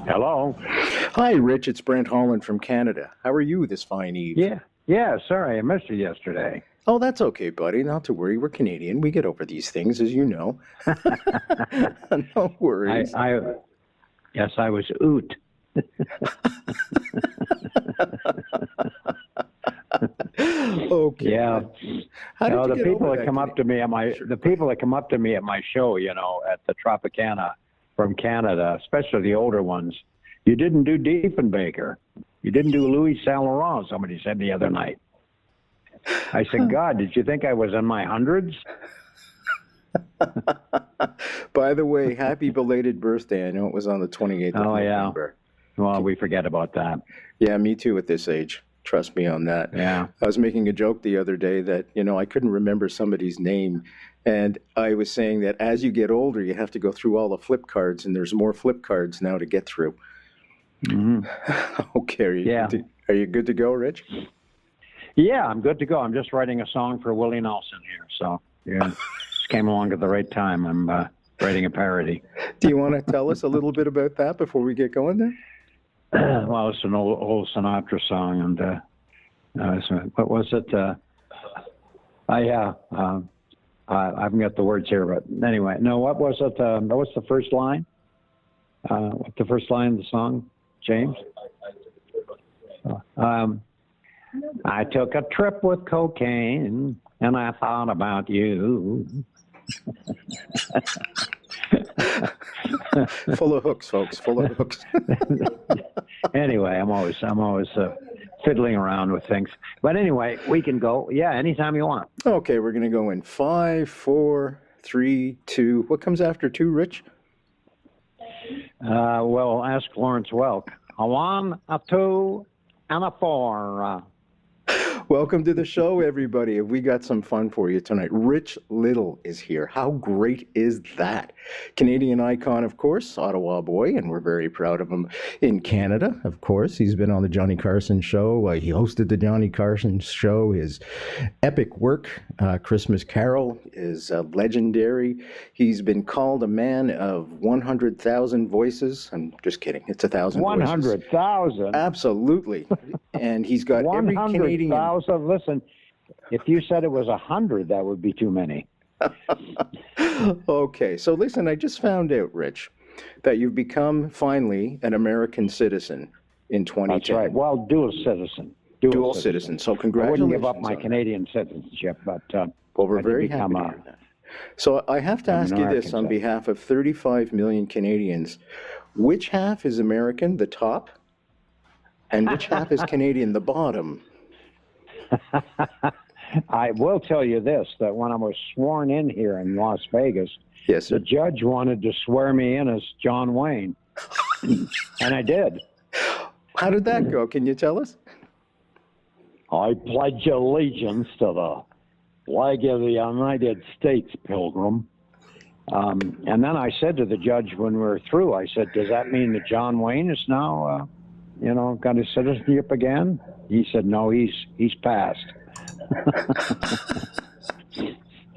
Hello. Hi, Rich. It's Brent Holland from Canada. How are you this fine eve? Yeah. Sorry, I missed you yesterday. Oh, that's okay, buddy. Not to worry. We're Canadian. We get over these things, as you know. No worries. Yes, I was oot. Okay. Yeah. How did you the get people over that come up to me at the people that come up to me at my show, at the Tropicana from Canada, especially the older ones, you didn't do Diefenbaker. You didn't do Louis Saint Laurent, somebody said the other night. I said, God, did you think I was in my hundreds? By the way, happy belated birthday. I know it was on the 28th of November. Well, we forget about that. Yeah, me too at this age. Trust me on that. Yeah. I was making a joke the other day that, I couldn't remember somebody's name. And I was saying that as you get older, you have to go through all the flip cards, and there's more flip cards now to get through. Mm-hmm. Okay. Are you good to go, Rich? Yeah, I'm good to go. I'm just writing a song for Willie Nelson here. So, just came along at the right time. I'm writing a parody. Do you want to tell us a little bit about that before we get going there? Well, it's an old Sinatra song, and what was it? I haven't got the words here, but anyway, no. What was it? What's the first line? What's the first line of the song, James? I took a trip with cocaine, and I thought about you. Full of hooks, folks. Full of hooks. Anyway, I'm always fiddling around with things. But anyway, we can go. Yeah, anytime you want. Okay, we're gonna go in 5, 4, 3, 2. What comes after 2, Rich? Well, ask Lawrence Welk. A 1, a 2, and a 4. Welcome to the show, everybody. We got some fun for you tonight. Rich Little is here. How great is that? Canadian icon, of course, Ottawa boy, and we're very proud of him in Canada, of course. He's been on the Johnny Carson Show. He hosted the Johnny Carson Show. His epic work, Christmas Carol, is legendary. He's been called a man of 100,000 voices. I'm just kidding. It's 1,000 voices. 100,000? Absolutely. And he's got every Canadian... Listen, if you said it was 100, that would be too many. Okay, so listen, I just found out, Rich, that you've become finally an American citizen in 2010. That's right. Well, dual citizen. Dual citizen. So congratulations. I wouldn't give up my Canadian citizenship, but well, we're very happy to hear that. So I have to ask you this on behalf of 35 million Canadians. Which half is American, the top, and which half is Canadian, the bottom? I will tell you this, that when I was sworn in here in Las Vegas, yes, the judge wanted to swear me in as John Wayne, and I did. How did that go? Can you tell us? I pledge allegiance to the flag of the United States, Pilgrim. And then I said to the judge when we were through, I said, does that mean that John Wayne is now, got his citizenship again? He said, no, he's passed.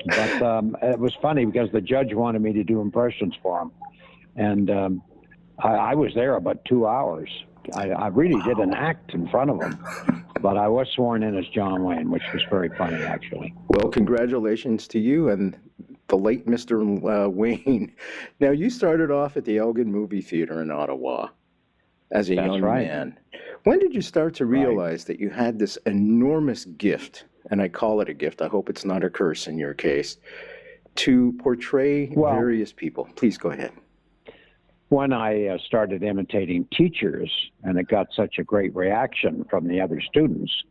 But it was funny because the judge wanted me to do impressions for him. And I was there about 2 hours. I really did an act in front of him. But I was sworn in as John Wayne, which was very funny, actually. Well, congratulations to you and the late Mr. Wayne. Now, you started off at the Elgin Movie Theater in Ottawa as a young man. When did you start to realize that you had this enormous gift, and I call it a gift, I hope it's not a curse in your case, to portray various people? Please go ahead. When I started imitating teachers, and it got such a great reaction from the other students,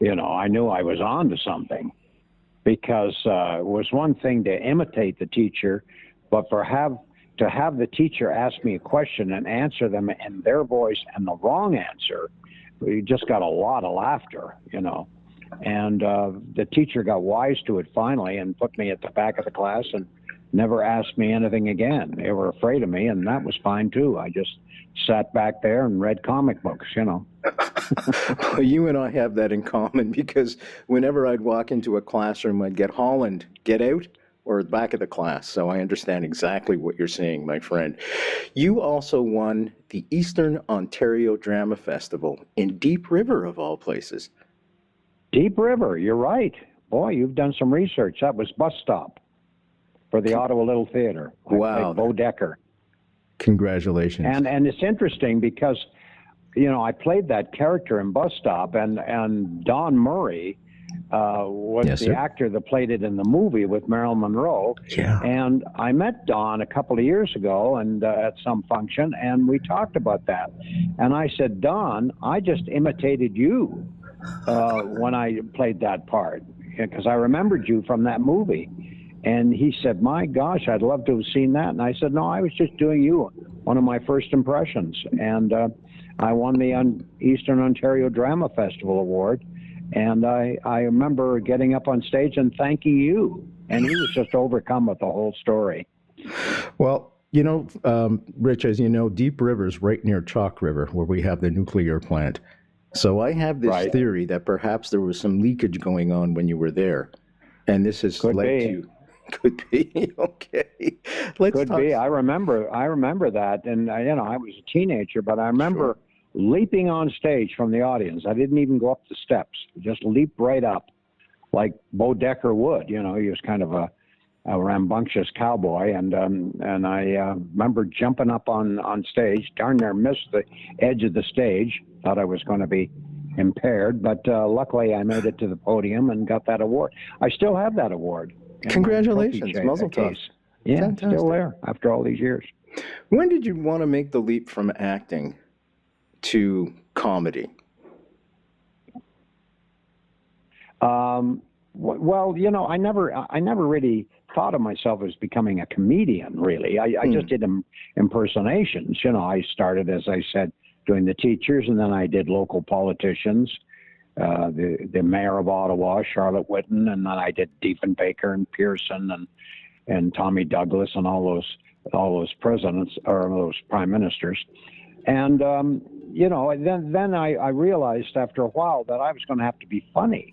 I knew I was on to something, because it was one thing to imitate the teacher, but to have the teacher ask me a question and answer them in their voice and the wrong answer, you just got a lot of laughter, And the teacher got wise to it finally and put me at the back of the class and never asked me anything again. They were afraid of me, and that was fine too. I just sat back there and read comic books, Well, you and I have that in common, because whenever I'd walk into a classroom, I'd get Holland, get out, or the back of the class, so I understand exactly what you're saying, my friend. You also won the Eastern Ontario Drama Festival in Deep River, of all places. Deep River, you're right. Boy, you've done some research. That was Bus Stop for the Ottawa Little Theatre. Wow. Bo Decker. Congratulations. And it's interesting because, you know, I played that character in Bus Stop, and Don Murray was the actor that played it in the movie with Marilyn Monroe. Yeah. And I met Don a couple of years ago and at some function, and we talked about that. And I said, Don, I just imitated you when I played that part, because I remembered you from that movie. And he said, my gosh, I'd love to have seen that. And I said, no, I was just doing you, one of my first impressions. And I won the Eastern Ontario Drama Festival Award. And I remember getting up on stage and thanking you. And he was just overcome with the whole story. Well, you know, Rich, as you know, Deep River's right near Chalk River, where we have the nuclear plant. So I have this theory that perhaps there was some leakage going on when you were there. And this has led to... Could be. Okay. Could be. I remember that. And, you know, I was a teenager, but I remember leaping on stage from the audience. I didn't even go up the steps. Just leaped right up like Bo Decker would. You know, he was kind of a rambunctious cowboy. And I remember jumping up on stage, darn near missed the edge of the stage. Thought I was going to be impaired. But luckily I made it to the podium and got that award. I still have that award. Congratulations, Mazel Tov. Yeah, fantastic. Still there after all these years. When did you want to make the leap from acting to comedy? Well, you know, I never really thought of myself as becoming a comedian, really. I just did impersonations. You know, I started, as I said, doing the teachers, and then I did local politicians. The mayor of Ottawa, Charlotte Whitten, and then I did Diefenbaker and Pearson and Tommy Douglas and all those presidents or those prime ministers. And you know, then I realized after a while that I was going to have to be funny.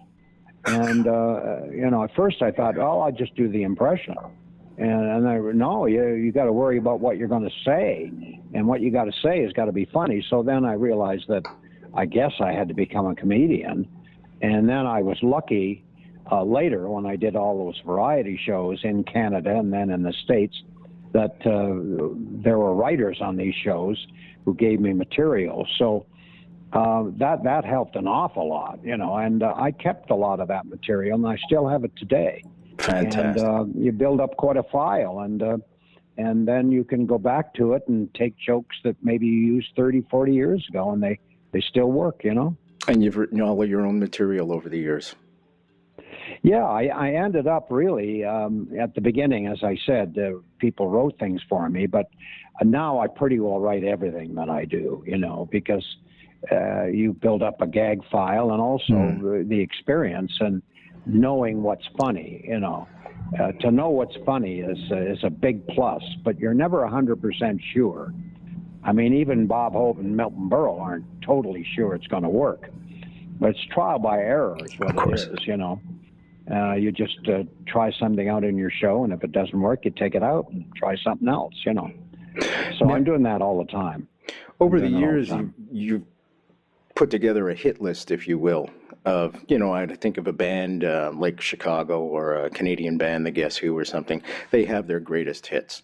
And you know, at first I thought, oh, I'll just do the impression. And you got to worry about what you're going to say, and what you got to say has got to be funny. So then I realized that I guess I had to become a comedian. And then I was lucky later when I did all those variety shows in Canada and then in the States that there were writers on these shows who gave me material. So that helped an awful lot, you know, and I kept a lot of that material, and I still have it today. Fantastic. And you build up quite a file, and then you can go back to it and take jokes that maybe you used 30, 40 years ago, and they still work, you know. And you've written all of your own material over the years. Yeah, I ended up really, at the beginning, as I said, people wrote things for me, but now I pretty well write everything that I do, you know, because you build up a gag file and also the experience and knowing what's funny, you know. To know what's funny is a big plus, but you're never 100% sure. I mean, even Bob Hope and Milton Berle aren't totally sure it's going to work. But it's trial by error is what it is, you know. You just try something out in your show, and if it doesn't work, you take it out and try something else, you know. So now, I'm doing that all the time. Over the years, you've put together a hit list, if you will, of, you know, I think of a band like Chicago or a Canadian band, the Guess Who or something. They have their greatest hits.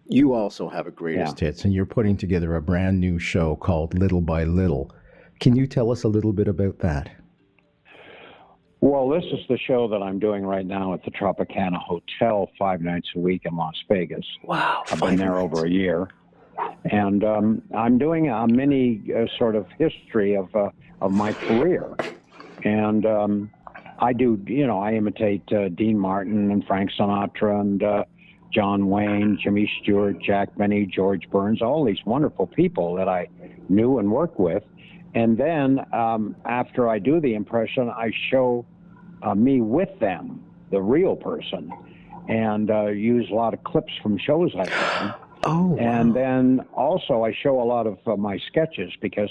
You also have a greatest hits, and you're putting together a brand new show called Little by Little. Can you tell us a little bit about that? Well, this is the show that I'm doing right now at the Tropicana Hotel 5 nights a week in Las Vegas. Wow. I've been there over a year. And I'm doing a mini sort of history of my career. And I do, you know, I imitate Dean Martin and Frank Sinatra and John Wayne, Jimmy Stewart, Jack Benny, George Burns, all these wonderful people that I knew and worked with. And then after I do the impression, I show me with them, the real person, and use a lot of clips from shows I've done. Oh, and then also I show a lot of my sketches because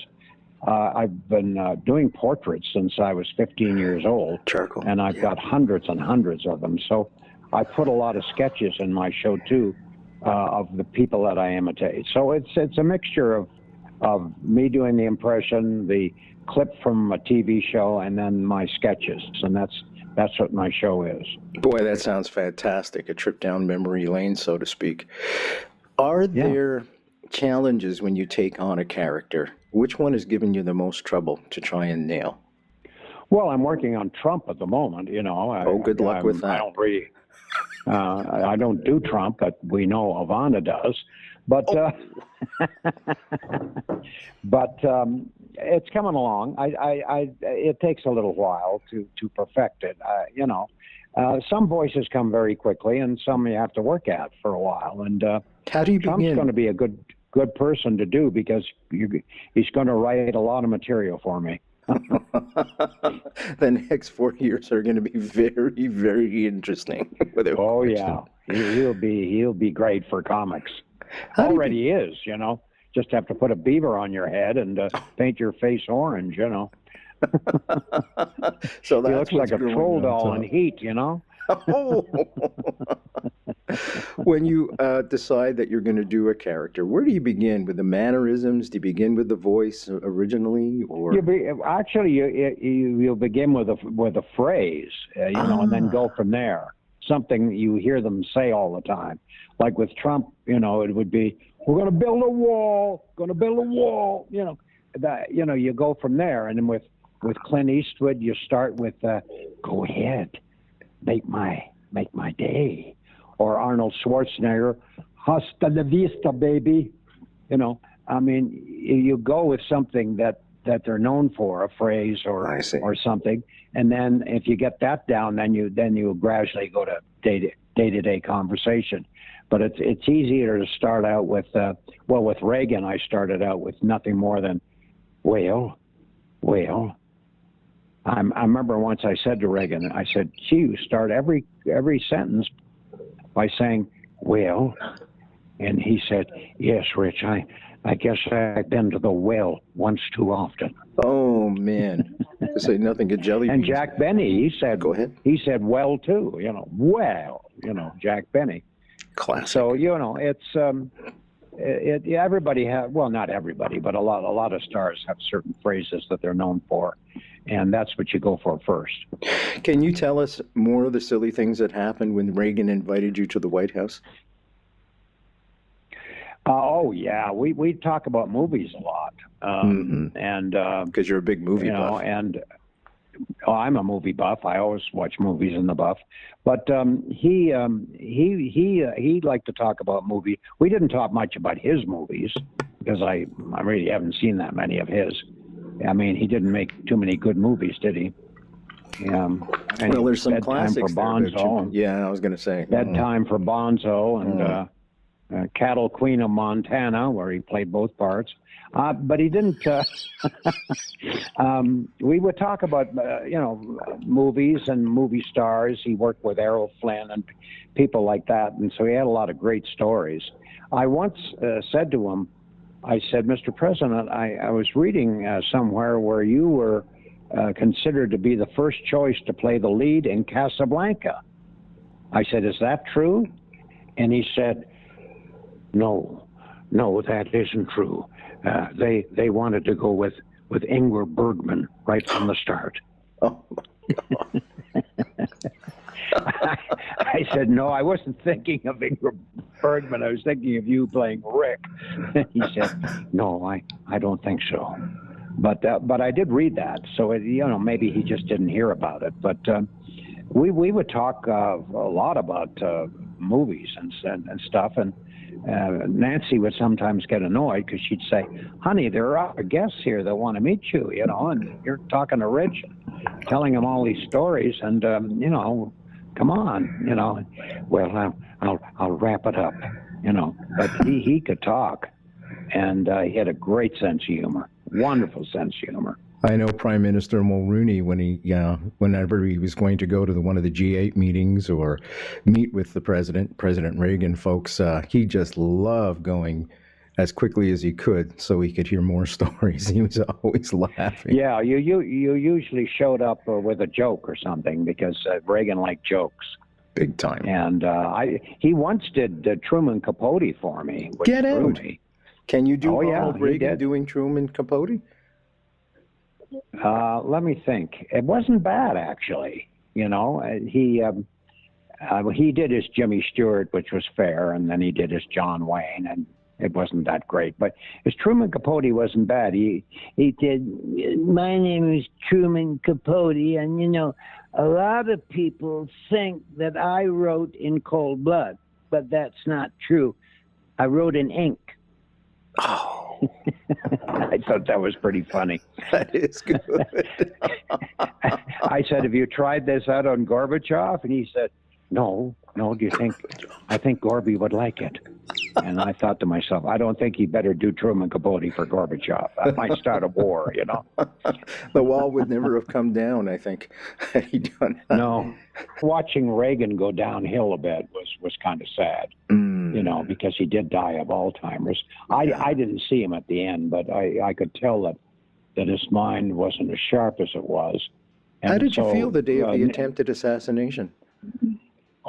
I've been doing portraits since I was 15 years old. Charcoal. And I've got hundreds and hundreds of them. So I put a lot of sketches in my show too, of the people that I imitate. So it's a mixture of me doing the impression, the clip from a TV show, and then my sketches, and that's what my show is. Boy, that sounds fantastic. A trip down memory lane, so to speak. Are there challenges when you take on a character? Which one has given you the most trouble to try and nail? Well, I'm working on Trump at the moment, you know. Good luck with that. I don't really, I don't do Trump, but we know Ivana does. But, it's coming along. It takes a little while to perfect it. You know, some voices come very quickly, and some you have to work at for a while. And how do you Trump's begin? going to be a good person to do, because he's going to write a lot of material for me. The next 4 years are going to be very, very interesting. Oh yeah, he'll be great for comics. Already is, you know. Just have to put a beaver on your head and paint your face orange, you know. So he looks like a troll doll in Heat, you know. Oh. When you decide that you're going to do a character, where do you begin? With the mannerisms? Do you begin with the voice originally, or you'll begin with a phrase, you know, and then go from there. Something you hear them say all the time. Like with Trump, you know, it would be, "We're going to build a wall. Going to build a wall." You know, that, you know, you go from there. And then with Clint Eastwood, you start with, "Go ahead, make my day." Or Arnold Schwarzenegger, "Hasta la vista, baby." You know, I mean, you go with something that they're known for, a phrase or something, and then if you get that down, then you gradually go to day-to-day conversation. But it's easier to start out with with Reagan, I started out with nothing more than, well. I remember once I said to Reagan, I said, "Gee, you start every sentence by saying, well," and he said, "Yes, Rich, I guess I've been to the well once too often." Oh man, to say nothing but jelly beans. And Jack Benny, he said, "Go ahead." He said, "Well," too, you know, Jack Benny. Classic. So, you know, it's everybody has, well, not everybody, but a lot of stars have certain phrases that they're known for, and that's what you go for first. Can you tell us more of the silly things that happened when Reagan invited you to the White House? Oh yeah, we talk about movies a lot, and because you're a big movie buff. And I'm a movie buff. I always watch movies in the buff. But he liked to talk about movies. We didn't talk much about his movies because I really haven't seen that many of his. I mean, he didn't make too many good movies, did he? Well, there's some classics for Bonzo. Yeah, I was going to say. Bedtime for Bonzo and Cattle Queen of Montana, where he played both parts. But he didn't. We would talk about, movies and movie stars. He worked with Errol Flynn and people like that, and so he had a lot of great stories. I once said to him, I said, "Mr. President, I was reading somewhere where you were considered to be the first choice to play the lead in Casablanca." I said, "Is that true?" And he said, No, that isn't true. They wanted to go with Ingmar Bergman right from the start." Oh. I said, "No, I wasn't thinking of Ingmar Bergman. I was thinking of you playing Rick." He said, "No, I don't think so." But I did read that, so maybe he just didn't hear about it. But we would talk a lot about movies and stuff, and Nancy would sometimes get annoyed because she'd say, "Honey, there are other guests here that want to meet you, and you're talking to Rich, telling him all these stories, and come on, Well, I'll wrap it up, But he could talk, and he had a great sense of humor, wonderful sense of humor. I know Prime Minister Mulroney, whenever he was going to go to one of the G8 meetings or meet with the President Reagan folks, he just loved going as quickly as he could so he could hear more stories. He was always laughing. Yeah, you usually showed up with a joke or something because Reagan liked jokes. Big time. And he once did Truman Capote for me. Which Get threw out. Me. Can you do Ronald he Reagan did. doing Truman Capote? Let me think. It wasn't bad, actually. You know, he did his Jimmy Stewart, which was fair, and then he did his John Wayne, and it wasn't that great. But his Truman Capote wasn't bad. He did, my name is Truman Capote, and, you know, a lot of people think that I wrote in cold blood, but that's not true. I wrote in ink. Oh. I thought that was pretty funny. That is good. I said, have you tried this out on Gorbachev? And he said, no, do you think, I think Gorby would like it. And I thought to myself, I don't think he better do Truman Capote for Gorbachev. That might start a war, you know. The wall would never have come down, I think, had he done that. No. Watching Reagan go downhill a bit was kind of sad, you know, because he did die of Alzheimer's. I didn't see him at the end, but I could tell that his mind wasn't as sharp as it was. And how did you feel the day of the attempted assassination?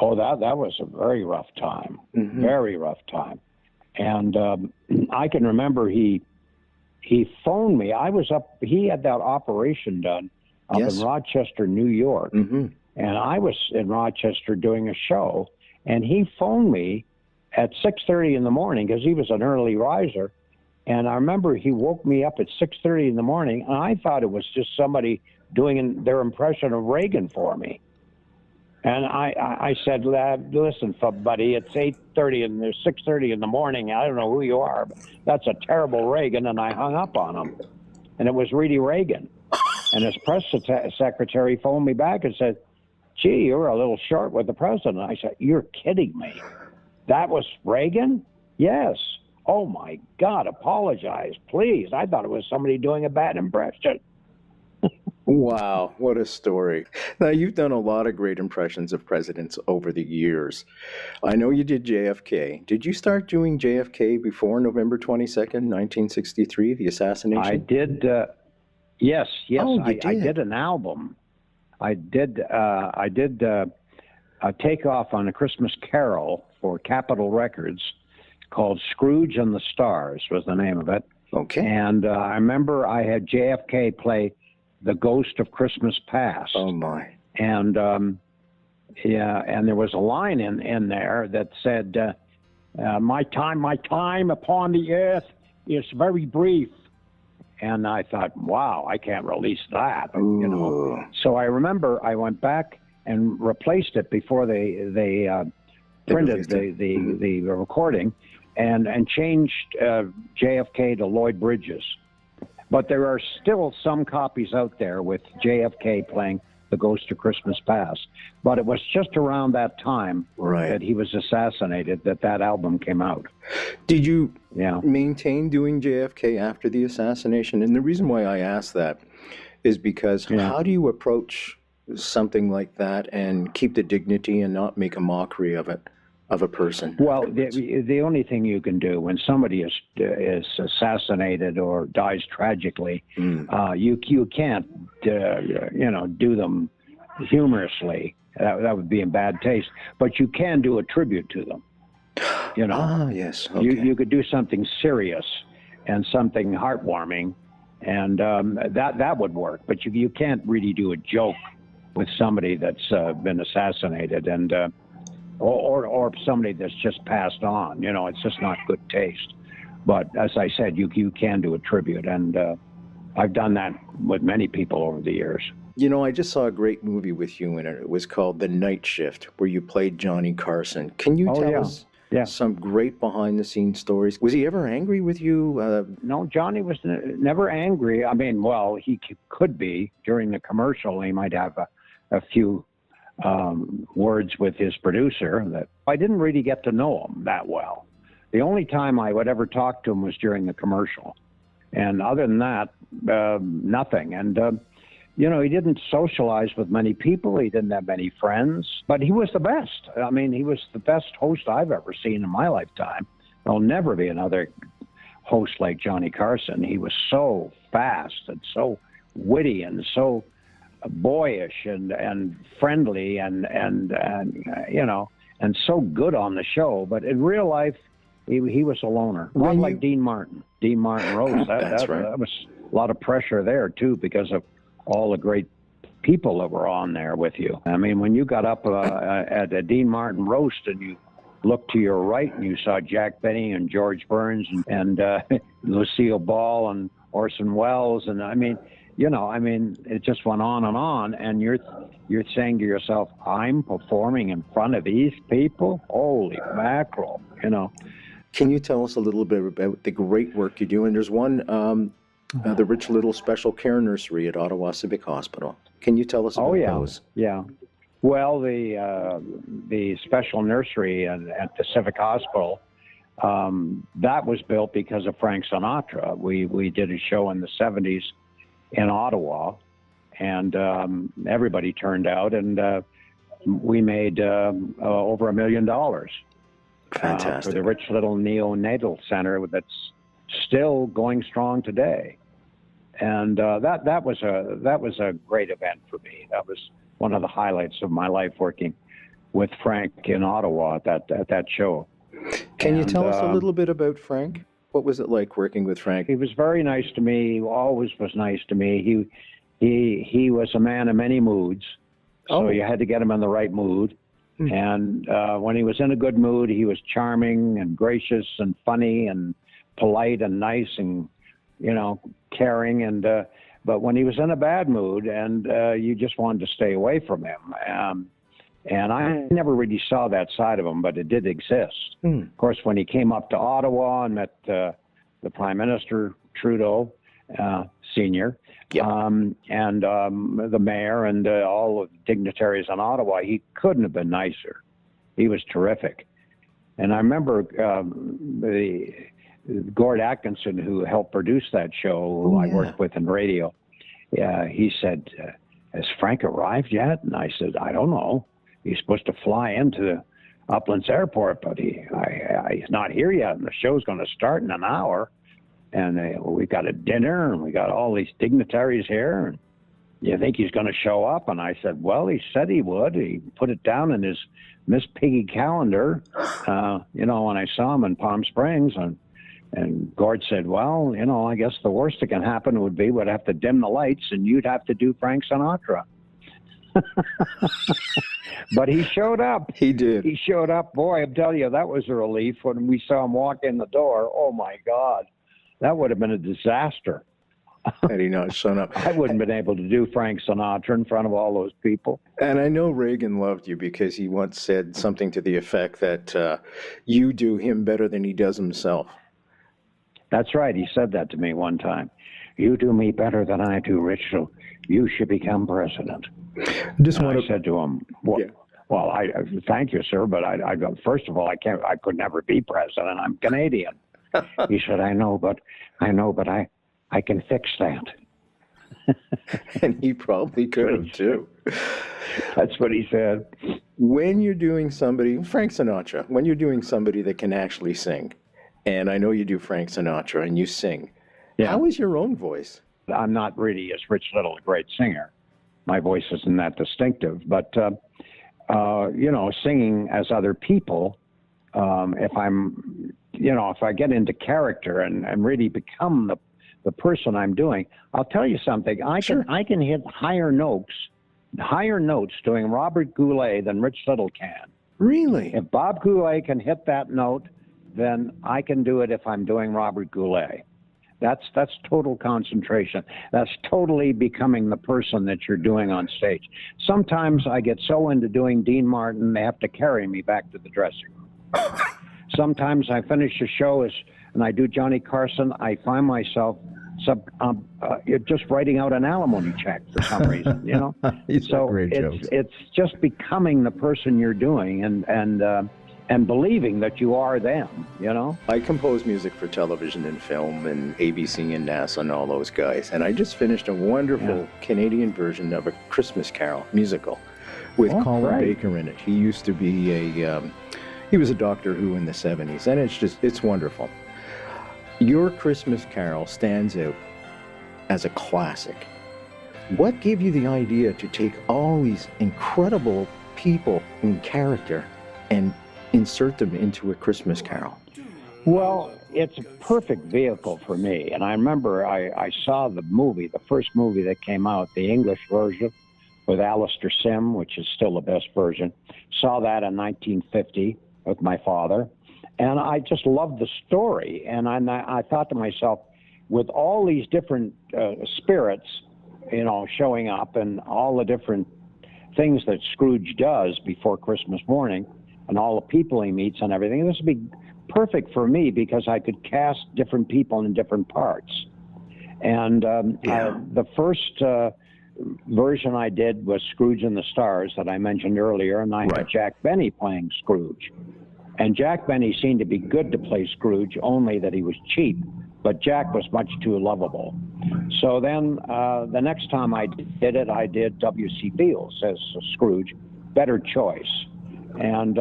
Oh, that was a very rough time, very rough time. And I can remember he phoned me. I was up, he had that operation done up in Rochester, New York. And I was in Rochester doing a show, and he phoned me at 6:30 in the morning because he was an early riser. And I remember he woke me up at 6:30 in the morning, and I thought it was just somebody doing their impression of Reagan for me. And I said, listen, buddy, it's 8:30 and there's 6:30 in the morning. I don't know who you are, but that's a terrible Reagan. And I hung up on him. And it was really Reagan. And his press secretary phoned me back and said, gee, you're a little short with the president. I said, you're kidding me. That was Reagan? Yes. Oh, my God, apologize, please. I thought it was somebody doing a bad impression. Wow, what a story. Now, you've done a lot of great impressions of presidents over the years. I know you did JFK. Did you start doing JFK before November 22nd, 1963, the assassination? I did, yes. Oh, I did an album. I did a takeoff on A Christmas Carol for Capitol Records called Scrooge and the Stars was the name of it. Okay. And I remember I had JFK play The Ghost of Christmas Past. Oh, my. And, and there was a line in there that said, my time upon the earth is very brief. And I thought, wow, I can't release that, you know. So I remember I went back and replaced it before they printed the recording and changed JFK to Lloyd Bridges. But there are still some copies out there with JFK playing The Ghost of Christmas Past. But it was just around that time that he was assassinated that album came out. Did you maintain doing JFK after the assassination? And the reason why I ask that is because how do you approach something like that and keep the dignity and not make a mockery of it, of a person? Well, the only thing you can do when somebody is assassinated or dies tragically, you can't do them humorously. That would be in bad taste. But you can do a tribute to them. You know. Yes. Okay. You could do something serious and something heartwarming, and that would work. But you can't really do a joke with somebody that's been assassinated and. Or somebody that's just passed on, you know, it's just not good taste. But as I said, you can do a tribute, and I've done that with many people over the years. You know, I just saw a great movie with you in it. It was called The Night Shift, where you played Johnny Carson. Can you tell us some great behind-the-scenes stories? Was he ever angry with you? No, Johnny was never angry. I mean, well, he could be. During the commercial, he might have a few words with his producer that I didn't really get to know him that well. The only time I would ever talk to him was during the commercial. And other than that, nothing. And, he didn't socialize with many people. He didn't have many friends, but he was the best. I mean, he was the best host I've ever seen in my lifetime. There'll never be another host like Johnny Carson. He was so fast and so witty and so boyish and friendly and you know, and so good on the show. But in real life, he was a loner. Not like Dean Martin. Dean Martin Rose. That's right. That was a lot of pressure there, too, because of all the great people that were on there with you. I mean, when you got up at a Dean Martin roast and you looked to your right and you saw Jack Benny and George Burns and Lucille Ball and Orson Welles, and I mean, you know, I mean, it just went on, and you're saying to yourself, I'm performing in front of these people? Holy mackerel, you know. Can you tell us a little bit about the great work you do? And there's one, the Rich Little Special Care Nursery at Ottawa Civic Hospital. Can you tell us about those? Yeah. Well, the special nursery at the Civic Hospital, that was built because of Frank Sinatra. We did a show in the 70s in Ottawa, and everybody turned out, and we made over $1 million. Fantastic. For the Rich Little Neonatal Center that's still going strong today. And that was a great event for me. That was one of the highlights of my life, working with Frank in Ottawa at that show. Can you tell us a little bit about Frank? What was it like working with Frank? He was very nice to me. He always was nice to me. He was a man of many moods, so you had to get him in the right mood. And when he was in a good mood, he was charming and gracious and funny and polite and nice and, you know, caring. And but when he was in a bad mood, and you just wanted to stay away from him. And I never really saw that side of him, but it did exist. Of course, when he came up to Ottawa and met the Prime Minister, Trudeau, Senior, and the mayor and all the dignitaries in Ottawa, he couldn't have been nicer. He was terrific. And I remember the Gord Atkinson, who helped produce that show, who I worked with in radio, he said, has Frank arrived yet? And I said, I don't know. He's supposed to fly into Uplands Airport, but he's not here yet, and the show's going to start in an hour. And we got a dinner, and we got all these dignitaries here. And you think he's going to show up? And I said, well, he said he would. He put it down in his Miss Piggy calendar, you know, when I saw him in Palm Springs. And Gord said, well, you know, I guess the worst that can happen would be we'd have to dim the lights, and you'd have to do Frank Sinatra. But he showed up. He did. He showed up. Boy, I tell you, that was a relief when we saw him walk in the door. Oh, my God. That would have been a disaster. Had he not shown up. I wouldn't have been able to do Frank Sinatra in front of all those people. And I know Reagan loved you because he once said something to the effect that you do him better than he does himself. That's right. He said that to me one time. You do me better than I do, Rich, so you should become president. I said to him, well, I thank you, sir, but I first of all, I could never be president. I'm Canadian. He said, I know, but I can fix that. And he probably could have, too. That's what he said. When you're doing somebody, Frank Sinatra, when you're doing somebody that can actually sing, and I know you do Frank Sinatra and you sing, how is your own voice? I'm not really, as Rich Little, a great singer. My voice isn't that distinctive, but, you know, singing as other people, if I get into character and really become the person I'm doing, I'll tell you something. I can hit higher notes doing Robert Goulet than Rich Little can. Really? If Bob Goulet can hit that note, then I can do it if I'm doing Robert Goulet. That's total concentration. That's totally becoming the person that you're doing on stage. Sometimes I get so into doing Dean Martin, they have to carry me back to the dressing room. Sometimes I finish a show and I do Johnny Carson, I find myself just writing out an alimony check for some reason, you know? It's just becoming the person you're doing and believing that you are them, you know? I compose music for television and film and ABC and NASA and all those guys. And I just finished a wonderful Canadian version of A Christmas Carol musical with Colin Baker in it. He used to be he was a Doctor Who in the 70s, and it's wonderful. Your Christmas Carol stands out as a classic. What gave you the idea to take all these incredible people in character and insert them into A Christmas Carol? Well, it's a perfect vehicle for me. And I remember I saw the movie, the first movie that came out, the English version with Alistair Sim, which is still the best version. Saw that in 1950 with my father. And I just loved the story. And I thought to myself, with all these different spirits, you know, showing up and all the different things that Scrooge does before Christmas morning and all the people he meets and everything, this would be perfect for me because I could cast different people in different parts. And the first version I did was Scrooge and the Stars that I mentioned earlier, and I had Jack Benny playing Scrooge. And Jack Benny seemed to be good to play Scrooge, only that he was cheap, but Jack was much too lovable. So then the next time I did it, I did W.C. Fields as Scrooge, better choice. And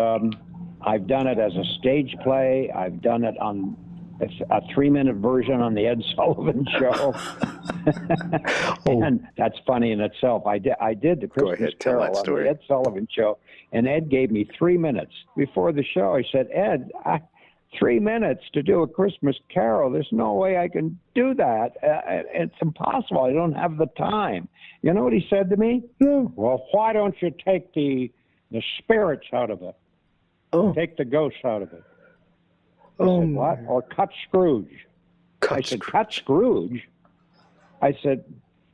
I've done it as a stage play. I've done it on a 3-minute version on the Ed Sullivan Show. And that's funny in itself. I did the Christmas Carol on the Ed Sullivan Show, and Ed gave me 3 minutes. Before the show, I said, Ed, 3 minutes to do A Christmas Carol. There's no way I can do that. It's impossible. I don't have the time. You know what he said to me? No. Well, why don't you take the spirits out of it? Oh. Take the ghosts out of it. I said, what? Or cut Scrooge. I said, cut Scrooge? I said,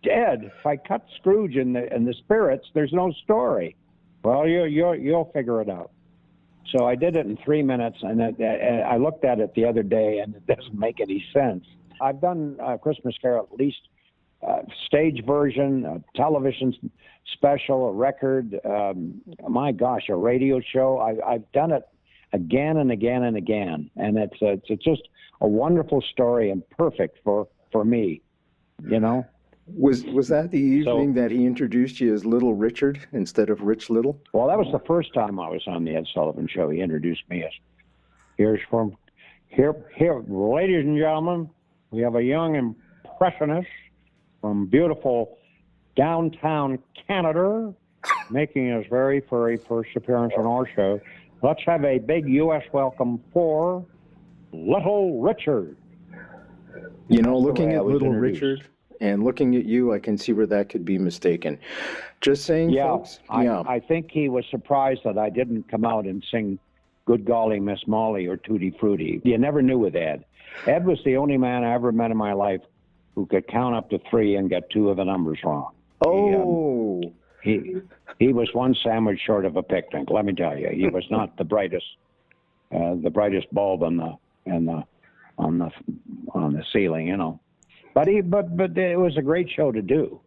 Ed, if I cut Scrooge and the spirits, there's no story. Well, you'll figure it out. So I did it in 3 minutes, and I looked at it the other day, and it doesn't make any sense. I've done Christmas Carol at least stage version, a television special, a record, my gosh, a radio show. I've done it again and again and again, and it's just a wonderful story and perfect for me, you know. Was that the evening that he introduced you as Little Richard instead of Rich Little? Well, that was the first time I was on the Ed Sullivan Show. He introduced me as, here, ladies and gentlemen, we have a young impressionist from beautiful downtown Canada making his very, very first appearance on our show. Let's have a big U.S. welcome for Little Richard. You know, looking at Little Richard and looking at you, I can see where that could be mistaken. Just saying, folks. I think he was surprised that I didn't come out and sing Good Golly Miss Molly or Tutti Frutti. You never knew with Ed. Ed was the only man I ever met in my life who could count up to 3 and get 2 of the numbers wrong. Oh. He was one sandwich short of a picnic, let me tell you. He was not the brightest bulb on the ceiling, you know. But it was a great show to do,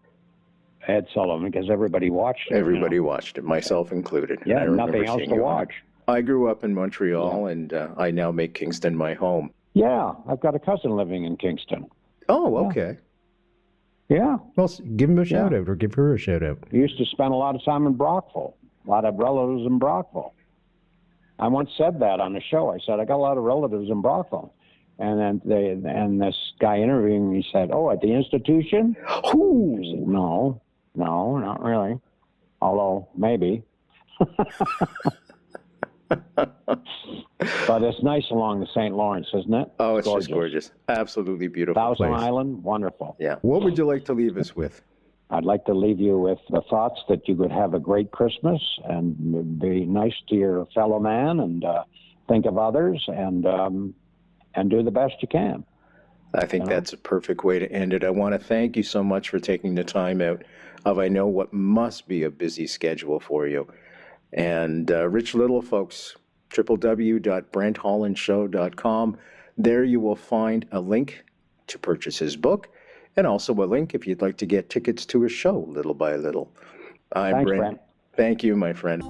Ed Sullivan, because everybody watched it. Everybody watched it, myself included. Yeah, nothing else to watch. I grew up in Montreal, and I now make Kingston my home. Yeah, I've got a cousin living in Kingston. Oh, okay. Yeah. Well, give him a shout out or give her a shout out. He used to spend a lot of time in Brockville, a lot of relatives in Brockville. I once said that on the show. I said, I got a lot of relatives in Brockville. And then this guy interviewing me said, oh, at the institution? Ooh. I said, no, not really. Although, maybe. But it's nice along the St. Lawrence, isn't it? Oh, it's just gorgeous. Absolutely beautiful. Thousand Island, wonderful. Yeah. What would you like to leave us with? I'd like to leave you with the thoughts that you could have a great Christmas and be nice to your fellow man and think of others and do the best you can. I think that's a perfect way to end it. I want to thank you so much for taking the time out of, I know, what must be a busy schedule for you. And Rich Little, folks, www.brenthollandshow.com. There you will find a link to purchase his book and also a link if you'd like to get tickets to his show, Little by Little. Thanks, Brent. Thank you, my friend.